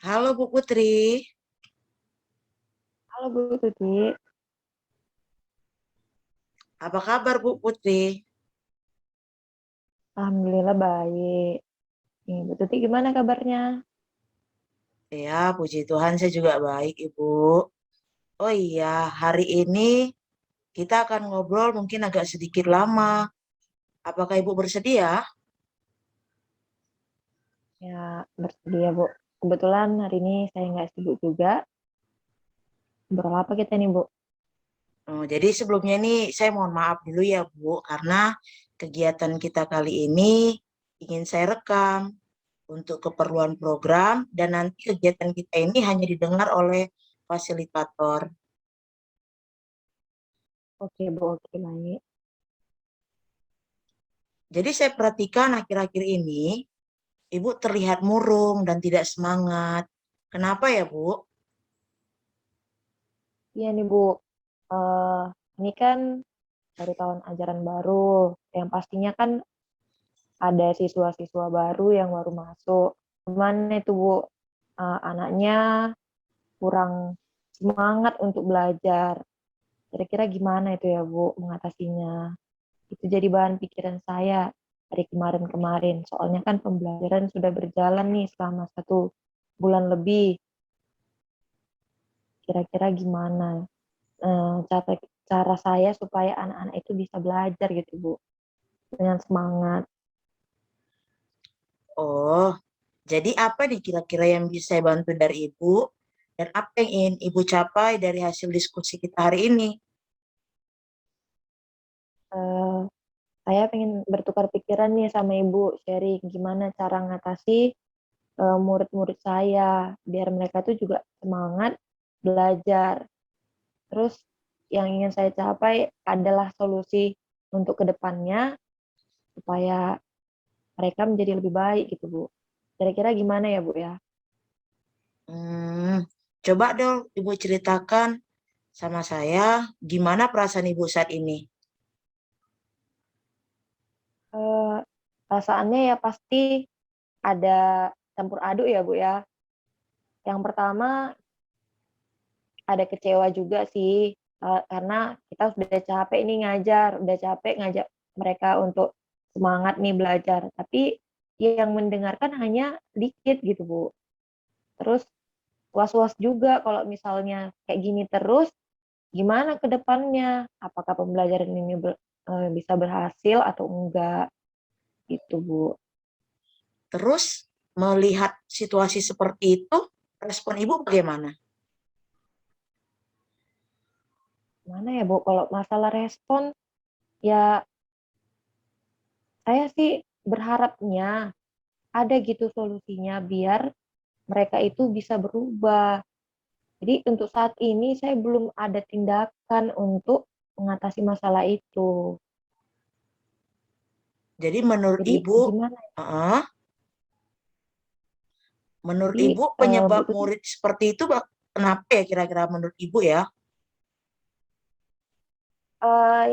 Halo Bu Putri, Halo Bu Tuti, apa kabar Bu Putri? Alhamdulillah baik. Nih, Bu Tuti gimana kabarnya? Ya, puji Tuhan saya juga baik Ibu. Oh iya, hari ini kita akan ngobrol mungkin agak sedikit lama. Apakah Ibu bersedia? Ya, bersedia Bu. Kebetulan hari ini saya nggak sibuk juga. Berapa apa kita nih Bu? Jadi sebelumnya nih saya mohon maaf dulu ya Bu, karena kegiatan kita kali ini ingin saya rekam untuk keperluan program dan nanti kegiatan kita ini hanya didengar oleh fasilitator. Oke Bu, oke baik. Jadi saya perhatikan akhir-akhir ini Ibu terlihat murung dan tidak semangat. Kenapa ya, Bu? Iya nih Bu, Eh ini kan baru tahun ajaran baru. Yang pastinya kan ada siswa-siswa baru yang baru masuk. Gimana itu Bu? Anaknya kurang semangat untuk belajar. Kira-kira gimana itu ya Bu mengatasinya? Itu jadi bahan pikiran saya dari kemarin-kemarin. Soalnya kan pembelajaran sudah berjalan nih selama 1 bulan lebih. Kira-kira gimana cara cara saya supaya anak-anak itu bisa belajar gitu Bu dengan semangat. Oh, jadi apa nih kira-kira yang bisa saya bantu dari Ibu? Dan apa yang ingin Ibu capai dari hasil diskusi kita hari ini? Eh, saya pengen bertukar pikiran nih sama Ibu, sharing gimana cara ngatasi murid-murid saya biar mereka tuh juga semangat belajar. Terus yang ingin saya capai adalah solusi untuk kedepannya supaya mereka menjadi lebih baik gitu Bu. Kira-kira gimana ya Bu ya? Hmm, coba dong Ibu ceritakan sama saya gimana perasaan Ibu saat ini. Eh, Perasaannya ya pasti ada campur aduk ya Bu ya. Yang pertama ada kecewa juga sih karena kita sudah capek nih ngajar, udah capek ngajak mereka untuk semangat nih belajar. Tapi yang mendengarkan hanya dikit gitu Bu. Terus was-was juga kalau misalnya kayak gini terus, gimana ke depannya? Apakah pembelajaran ini bisa berhasil atau enggak? Gitu, Bu. Terus melihat situasi seperti itu, respon Ibu bagaimana? Mana ya, Bu? Kalau masalah respon, ya saya sih berharapnya ada gitu solusinya biar mereka itu bisa berubah. Jadi untuk saat ini saya belum ada tindakan untuk mengatasi masalah itu. Jadi menurut Jadi Ibu, gimana? uh, menurut Jadi Ibu penyebab Bu Tuti, murid seperti itu kenapa ya kira-kira menurut Ibu ya?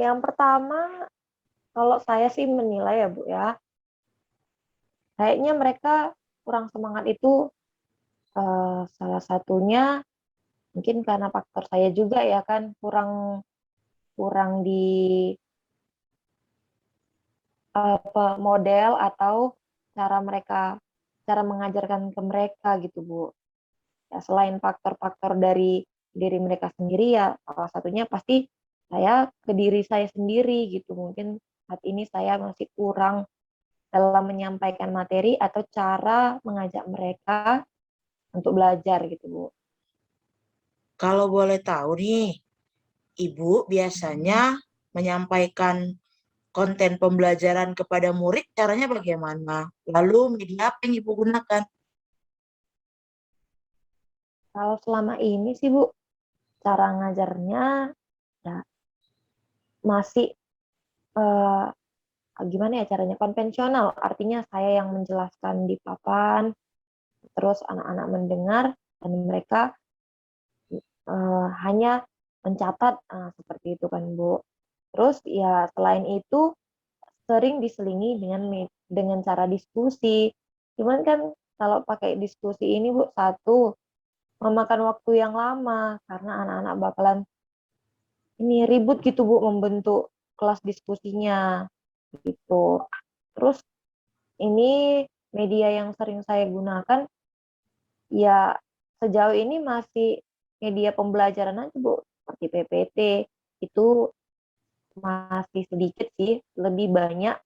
yang pertama kalau saya sih menilai ya Bu ya, kayaknya mereka kurang semangat itu salah satunya mungkin karena faktor saya juga ya kan kurang kurang di model atau cara mereka cara mengajarkan ke mereka gitu Bu. Ya, selain faktor-faktor dari diri mereka sendiri ya salah satunya pasti saya ke diri saya sendiri gitu. Mungkin saat ini saya masih kurang dalam menyampaikan materi atau cara mengajak mereka untuk belajar gitu Bu. Kalau boleh tahu nih, Ibu biasanya Hmm. menyampaikan konten pembelajaran kepada murid, caranya bagaimana? Lalu media apa yang Ibu gunakan? Kalau selama ini sih Bu, cara ngajarnya ya masih eh, gimana ya caranya konvensional. Artinya saya yang menjelaskan di papan, terus anak-anak mendengar dan mereka hanya mencatat seperti itu kan Bu. Terus ya selain itu sering diselingi dengan cara diskusi. Cuman kan kalau pakai diskusi ini Bu, satu, memakan waktu yang lama karena anak-anak bakalan ini ribut gitu Bu membentuk kelas diskusinya gitu. Terus ini media yang sering saya gunakan ya sejauh ini masih media pembelajaran aja Bu, seperti PPT itu masih sedikit sih, lebih banyak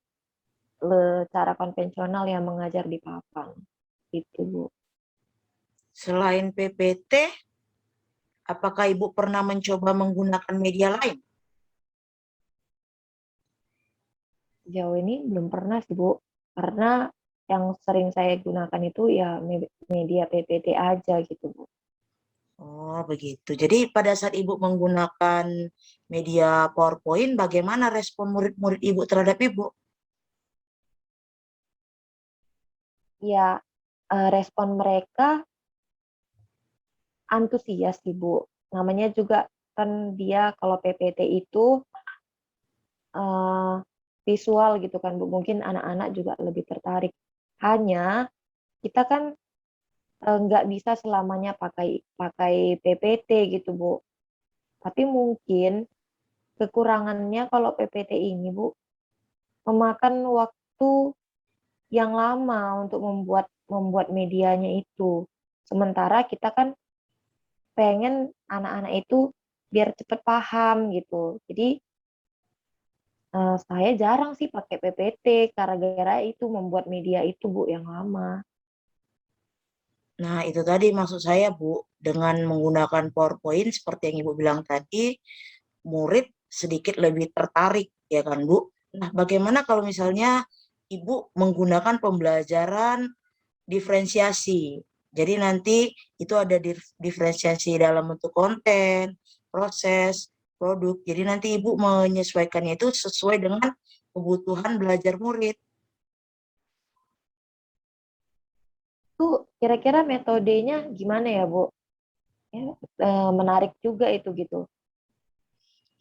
cara konvensional yang mengajar di papan gitu Bu. Selain PPT, apakah Ibu pernah mencoba menggunakan media lain? Sejauh ini belum pernah sih Bu, karena yang sering saya gunakan itu ya media PPT aja gitu Bu. Oh, begitu. Jadi pada saat Ibu menggunakan media PowerPoint, bagaimana respon murid-murid Ibu terhadap Ibu? Ya respon mereka antusias sih Bu. Namanya juga kan dia kalau PPT itu visual gitu kan Bu. Mungkin anak-anak juga lebih tertarik. Hanya kita kan nggak bisa selamanya pakai pakai PPT gitu Bu. Tapi mungkin kekurangannya kalau PPT ini Bu memakan waktu yang lama untuk membuat membuat medianya itu. Sementara kita kan pengen anak-anak itu biar cepet paham gitu. Jadi saya jarang sih pakai PPT gara-gara itu membuat media itu Bu yang lama. Nah, itu tadi maksud saya, Bu, dengan menggunakan PowerPoint seperti yang Ibu bilang tadi, murid sedikit lebih tertarik, ya kan, Bu? Nah, bagaimana kalau misalnya Ibu menggunakan pembelajaran diferensiasi? Jadi nanti itu ada diferensiasi dalam bentuk konten, proses, produk. Jadi nanti Ibu menyesuaikannya itu sesuai dengan kebutuhan belajar murid. Itu kira-kira metodenya gimana ya Bu? Ya, menarik juga itu gitu.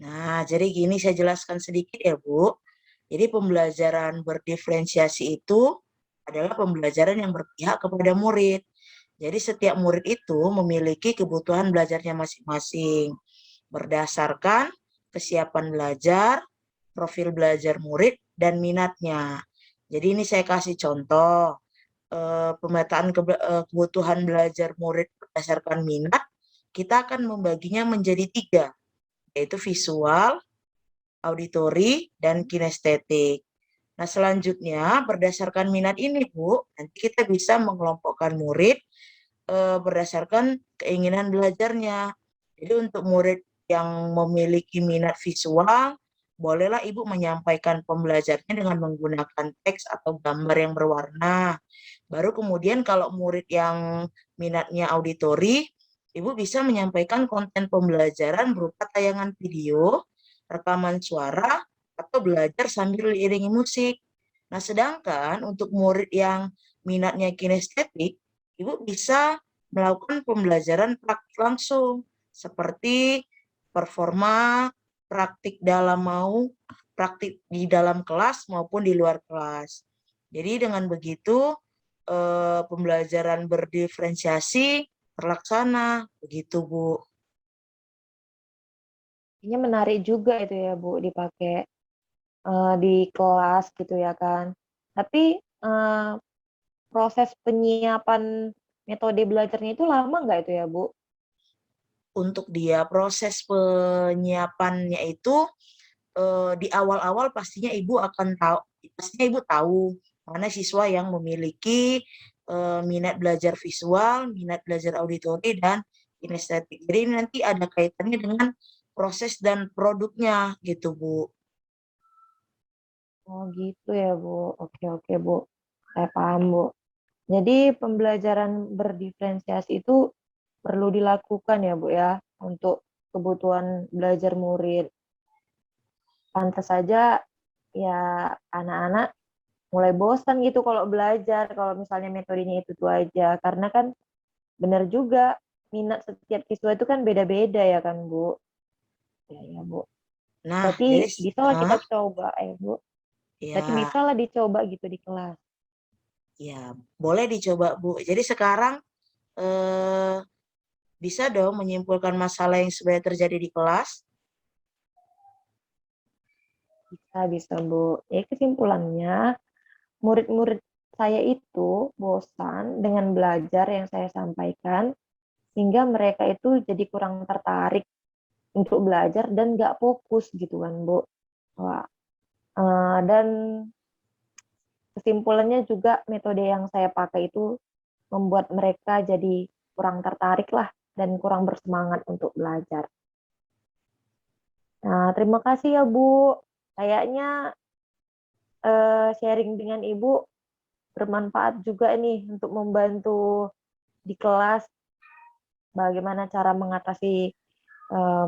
Nah, jadi gini saya jelaskan sedikit ya, Bu. Jadi pembelajaran berdiferensiasi itu adalah pembelajaran yang berpihak kepada murid. Jadi setiap murid itu memiliki kebutuhan belajarnya masing-masing berdasarkan kesiapan belajar, profil belajar murid, dan minatnya. Jadi ini saya kasih contoh, pemetaan kebutuhan belajar murid berdasarkan minat, kita akan membaginya menjadi tiga, yaitu visual, auditori, dan kinestetik. Nah, selanjutnya berdasarkan minat ini, Bu, nanti kita bisa mengelompokkan murid berdasarkan keinginan belajarnya. Jadi untuk murid yang memiliki minat visual, bolehlah Ibu menyampaikan pembelajarannya dengan menggunakan teks atau gambar yang berwarna. Baru kemudian kalau murid yang minatnya auditori, Ibu bisa menyampaikan konten pembelajaran berupa tayangan video, rekaman suara, atau belajar sambil diiringi musik. Nah, sedangkan untuk murid yang minatnya kinestetik, Ibu bisa melakukan pembelajaran praktik langsung, seperti performa, praktik di dalam kelas maupun di luar kelas. Jadi dengan begitu pembelajaran berdiferensiasi terlaksana, begitu Bu. Ini menarik juga itu ya Bu dipakai di kelas gitu ya kan. Tapi proses penyiapan metode belajarnya itu lama nggak itu ya Bu? Untuk dia proses penyiapannya itu di awal-awal pastinya Ibu tahu mana siswa yang memiliki minat belajar visual, minat belajar auditori, dan kinestetik. Jadi nanti ada kaitannya dengan proses dan produknya gitu, Bu. Oh gitu ya Bu. Oke oke Bu. Saya paham Bu. Jadi pembelajaran berdiferensiasi itu perlu dilakukan ya Bu ya untuk kebutuhan belajar murid. Pantas saja ya anak-anak mulai bosan gitu kalau belajar kalau misalnya metodenya itu aja. Karena kan benar juga minat setiap siswa itu kan beda-beda ya kan Bu. Ya ya Bu. Nah, jadi Berarti bisa lah kita coba Bu. Berarti ya bisa lah dicoba gitu di kelas. Ya, boleh dicoba, Bu. Jadi sekarang bisa dong menyimpulkan masalah yang sebenarnya terjadi di kelas. Bisa, Bu. Ya, kesimpulannya, murid-murid saya itu bosan dengan belajar yang saya sampaikan, sehingga mereka itu jadi kurang tertarik untuk belajar dan nggak fokus gitu kan, Bu. Wah, dan kesimpulannya juga metode yang saya pakai itu membuat mereka jadi kurang tertarik lah dan kurang bersemangat untuk belajar. Nah, terima kasih ya Bu. Kayaknya sharing dengan Ibu bermanfaat juga nih untuk membantu di kelas bagaimana cara mengatasi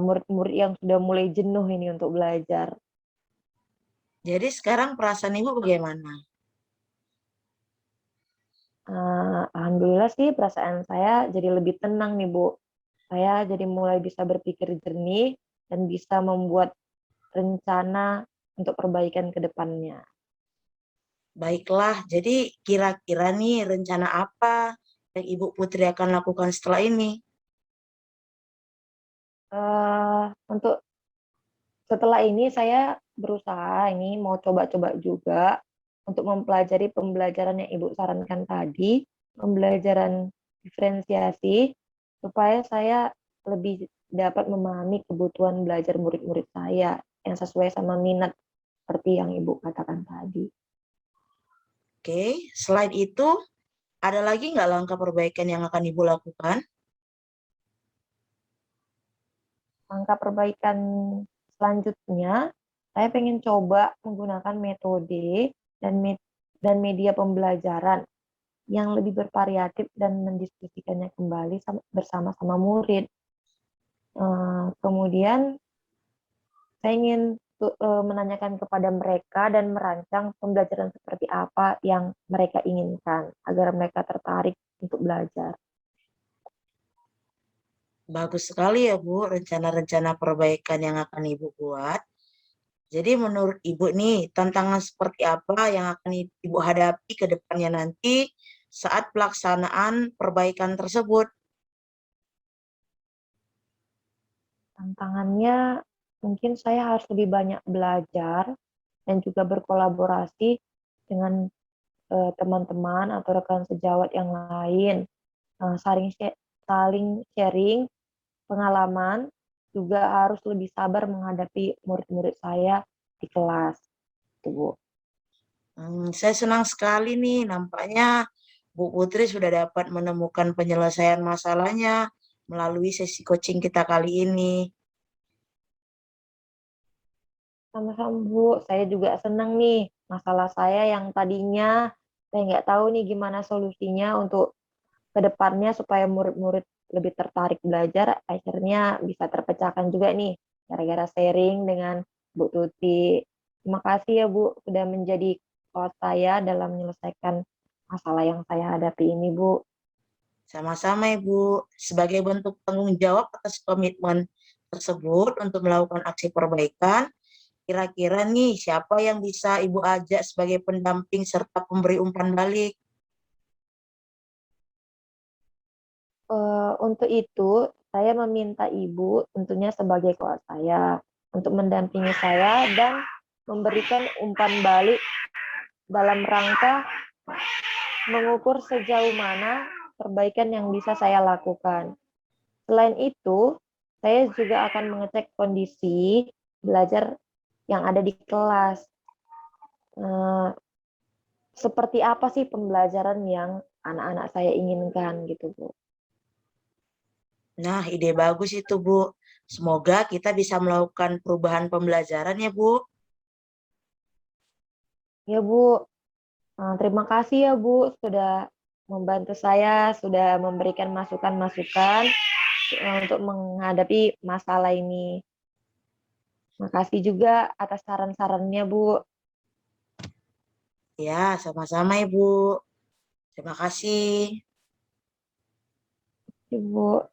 murid-murid yang sudah mulai jenuh ini untuk belajar. Jadi sekarang perasaan Ibu bagaimana? Alhamdulillah sih perasaan saya jadi lebih tenang nih Bu. Saya jadi mulai bisa berpikir jernih dan bisa membuat rencana untuk perbaikan ke depannya. Baiklah, jadi kira-kira nih rencana apa yang Ibu Putri akan lakukan setelah ini? Untuk setelah ini saya berusaha ini mau coba-coba juga untuk mempelajari pembelajaran yang Ibu sarankan tadi, pembelajaran diferensiasi, supaya saya lebih dapat memahami kebutuhan belajar murid-murid saya yang sesuai sama minat seperti yang Ibu katakan tadi. Oke, selain itu, ada lagi nggak langkah perbaikan yang akan Ibu lakukan? Langkah perbaikan selanjutnya, saya pengen coba menggunakan metode dan media pembelajaran yang lebih bervariatif dan mendiskusikannya kembali bersama-sama murid. Kemudian saya ingin menanyakan kepada mereka dan merancang pembelajaran seperti apa yang mereka inginkan agar mereka tertarik untuk belajar. Bagus sekali ya Bu, rencana-rencana perbaikan yang akan Ibu buat. Jadi menurut Ibu nih, tantangan seperti apa yang akan Ibu hadapi ke depannya nanti saat pelaksanaan perbaikan tersebut? Tantangannya mungkin saya harus lebih banyak belajar dan juga berkolaborasi dengan teman-teman atau rekan sejawat yang lain, saling sharing pengalaman, juga harus lebih sabar menghadapi murid-murid saya di kelas. Gitu, Bu. Saya senang sekali nih, nampaknya Bu Putri sudah dapat menemukan penyelesaian masalahnya melalui sesi coaching kita kali ini. Sama-sama, Bu. Saya juga senang nih, masalah saya yang tadinya saya nggak tahu nih gimana solusinya untuk ke depannya supaya murid-murid lebih tertarik belajar, akhirnya bisa terpecahkan juga nih, gara-gara sharing dengan Bu Tuti. Terima kasih ya Bu, sudah menjadi coach saya dalam menyelesaikan masalah yang saya hadapi ini, Bu. Sama-sama Ibu, sebagai bentuk tanggung jawab atas komitmen tersebut untuk melakukan aksi perbaikan, kira-kira nih siapa yang bisa Ibu ajak sebagai pendamping serta pemberi umpan balik? Untuk itu, saya meminta Ibu tentunya sebagai coach saya untuk mendampingi saya dan memberikan umpan balik dalam rangka mengukur sejauh mana perbaikan yang bisa saya lakukan. Selain itu, saya juga akan mengecek kondisi belajar yang ada di kelas. Eh, Seperti apa sih pembelajaran yang anak-anak saya inginkan gitu, Bu. Nah, ide bagus itu Bu. Semoga kita bisa melakukan perubahan pembelajaran ya Bu. Ya, Bu. Terima kasih ya, Bu, sudah membantu saya, sudah memberikan masukan-masukan untuk menghadapi masalah ini. Makasih juga atas saran-sarannya, Bu. Ya, sama-sama Ibu. Terima kasih. Ibu.